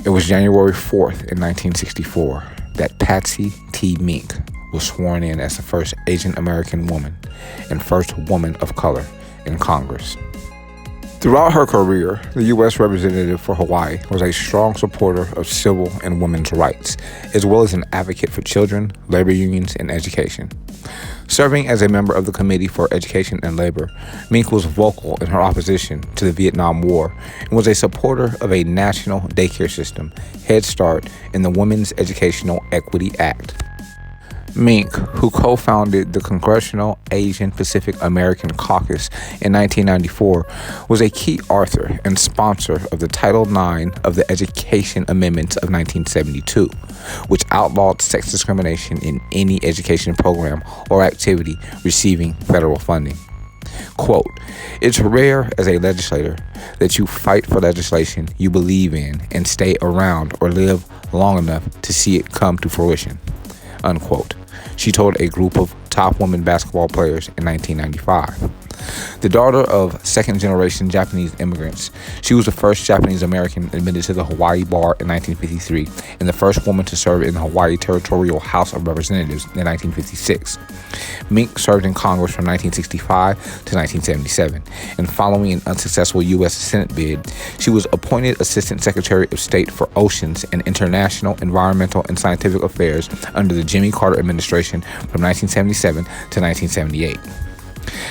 It was January 4th in 1964 that Patsy Mink was sworn in as the first Asian American woman and first woman of color in Congress. Throughout her career, the U.S. representative for Hawaii was a strong supporter of civil and women's rights, as well as an advocate for children, labor unions, and education. Serving as a member of the Committee for Education and Labor, Mink was vocal in her opposition to the Vietnam War and was a supporter of a national daycare system, Head Start, and the Women's Educational Equity Act. Mink, who co-founded the Congressional Asian Pacific American Caucus in 1994, was a key author and sponsor of the Title IX of the Education Amendments of 1972, which outlawed sex discrimination in any education program or activity receiving federal funding. Quote, "It's rare as a legislator that you fight for legislation you believe in and stay around or live long enough to see it come to fruition," unquote. She told a group of top women basketball players in 1995. The daughter of second-generation Japanese immigrants, she was the first Japanese American admitted to the Hawaii Bar in 1953 and the first woman to serve in the Hawaii Territorial House of Representatives in 1956. Mink served in Congress from 1965 to 1977, and following an unsuccessful U.S. Senate bid, she was appointed Assistant Secretary of State for Oceans and International Environmental and Scientific Affairs under the Jimmy Carter administration from 1977 to 1978.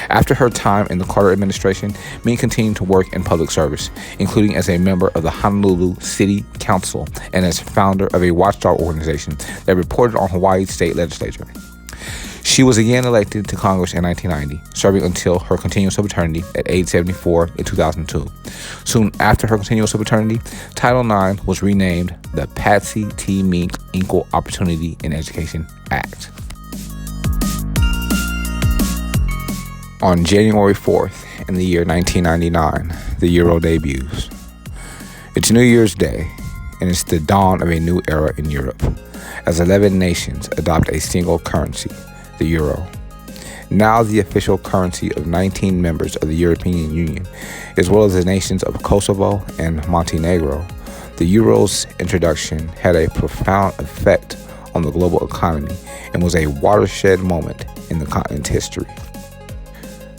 After her time in the Carter administration, Mink continued to work in public service, including as a member of the Honolulu City Council and as founder of a watchdog organization that reported on Hawaii's state legislature. She was again elected to Congress in 1990, serving until her continuance of paternity at age 74 in 2002. Soon after her continuance of paternity, Title IX was renamed the Patsy Mink Equal Opportunity in Education Act. On January 4th in the year 1999, the Euro debuts. It's New Year's Day, and it's the dawn of a new era in Europe, as 11 nations adopt a single currency, the Euro. Now the official currency of 19 members of the European Union, as well as the nations of Kosovo and Montenegro, the Euro's introduction had a profound effect on the global economy and was a watershed moment in the continent's history.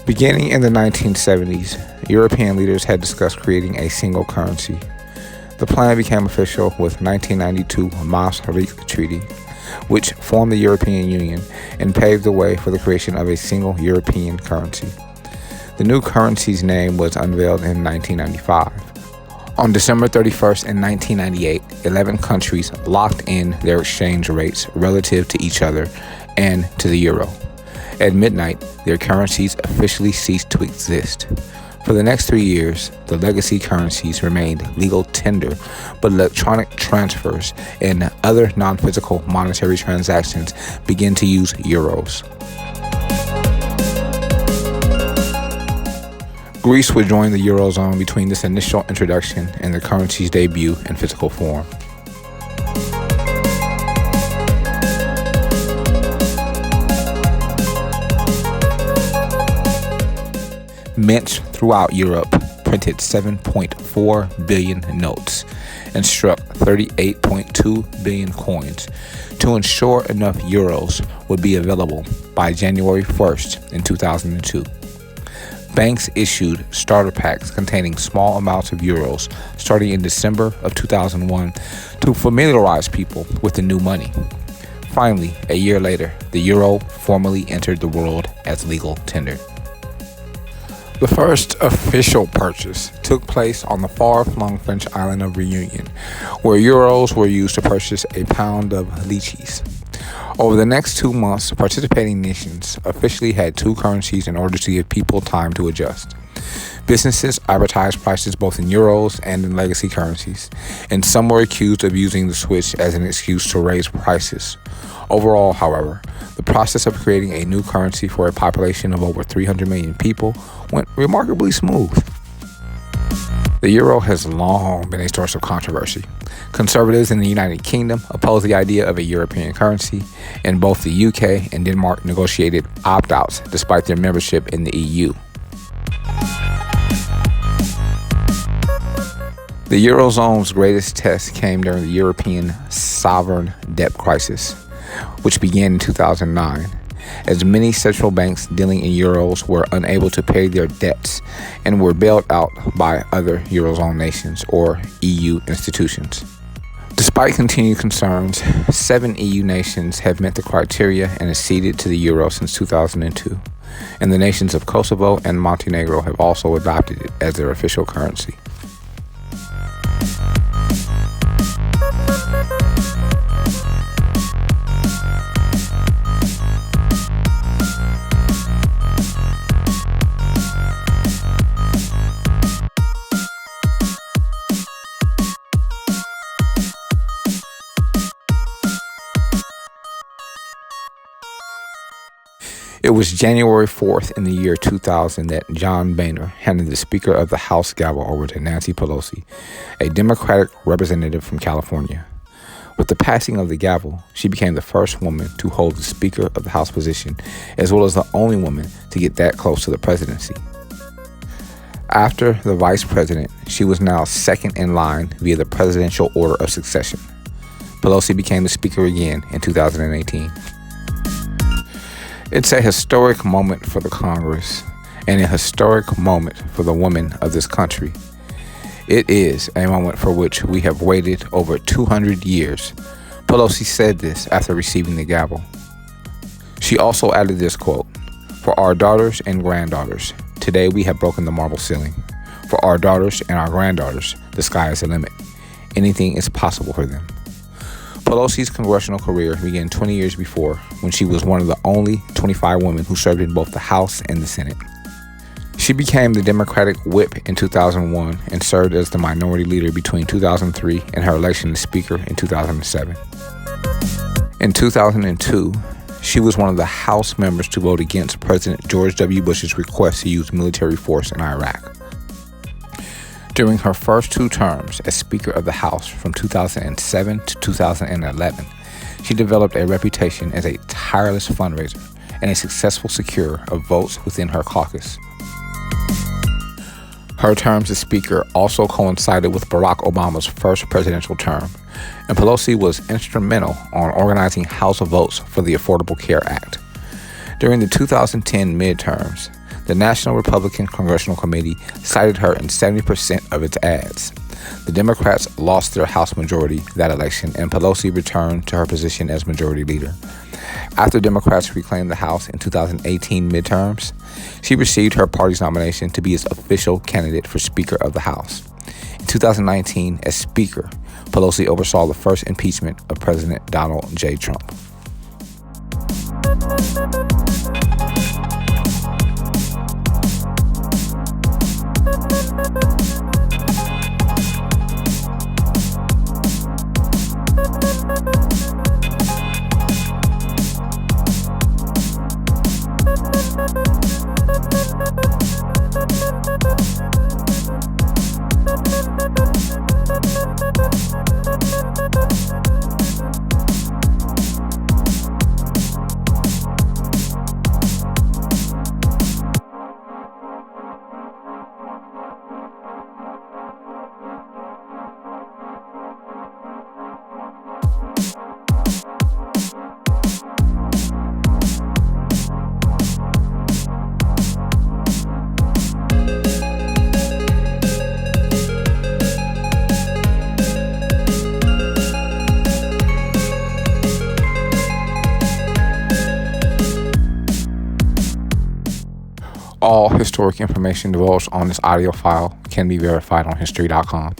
Beginning in the 1970s, European leaders had discussed creating a single currency. The plan became official with 1992 Maastricht Treaty, which formed the European Union and paved the way for the creation of a single European currency. The new currency's name was unveiled in 1995. On December 31st in 1998, 11 countries locked in their exchange rates relative to each other and to the euro. At midnight, their currencies officially ceased to exist. For the next 3 years, the legacy currencies remained legal tender, but electronic transfers and other non-physical monetary transactions began to use euros. Greece would join the Eurozone between this initial introduction and the currency's debut in physical form. Mints throughout Europe printed 7.4 billion notes and struck 38.2 billion coins to ensure enough euros would be available by January 1st in 2002. Banks issued starter packs containing small amounts of euros starting in December of 2001 to familiarize people with the new money. Finally, a year later, the euro formally entered the world as legal tender. The first official purchase took place on the far-flung French island of Reunion, where euros were used to purchase a pound of lychees. Over the next 2 months, participating nations officially had two currencies in order to give people time to adjust. Businesses advertised prices both in euros and in legacy currencies, and some were accused of using the switch as an excuse to raise prices. Overall, however, the process of creating a new currency for a population of over 300 million people went remarkably smooth. The euro has long been a source of controversy. Conservatives in the United Kingdom oppose the idea of a European currency, and both the UK and Denmark negotiated opt-outs despite their membership in the EU. The Eurozone's greatest test came during the European sovereign debt crisis, which began in 2009, as many central banks dealing in euros were unable to pay their debts and were bailed out by other Eurozone nations or EU institutions. Despite continued concerns, 7 EU nations have met the criteria and acceded to the euro since 2002, and the nations of Kosovo and Montenegro have also adopted it as their official currency. It was January 4th in the year 2000 that John Boehner handed the Speaker of the House gavel over to Nancy Pelosi, a Democratic representative from California. With the passing of the gavel, she became the first woman to hold the Speaker of the House position, as well as the only woman to get that close to the presidency. After the vice president, she was now second in line via the presidential order of succession. Pelosi became the Speaker again in 2018. It's a historic moment for the Congress and a historic moment for the women of this country. It is a moment for which we have waited over 200 years. Pelosi said this after receiving the gavel. She also added this quote, "For our daughters and granddaughters, today we have broken the marble ceiling. For our daughters and our granddaughters, the sky is the limit. Anything is possible for them." Pelosi's congressional career began 20 years before, when she was one of the only 25 women who served in both the House and the Senate. She became the Democratic whip in 2001 and served as the minority leader between 2003 and her election as Speaker in 2007. In 2002, she was one of the House members to vote against President George W. Bush's request to use military force in Iraq. During her first 2 terms as Speaker of the House from 2007 to 2011, she developed a reputation as a tireless fundraiser and a successful securer of votes within her caucus. Her terms as Speaker also coincided with Barack Obama's first presidential term, and Pelosi was instrumental on organizing House votes for the Affordable Care Act. During the 2010 midterms, the National Republican Congressional Committee cited her in 70% of its ads. The Democrats lost their House majority that election, and Pelosi returned to her position as Majority Leader. After Democrats reclaimed the House in 2018 midterms, she received her party's nomination to be its official candidate for Speaker of the House. In 2019, as Speaker, Pelosi oversaw the first impeachment of President Donald J. Trump. All historic information divulged on this audio file can be verified on History.com.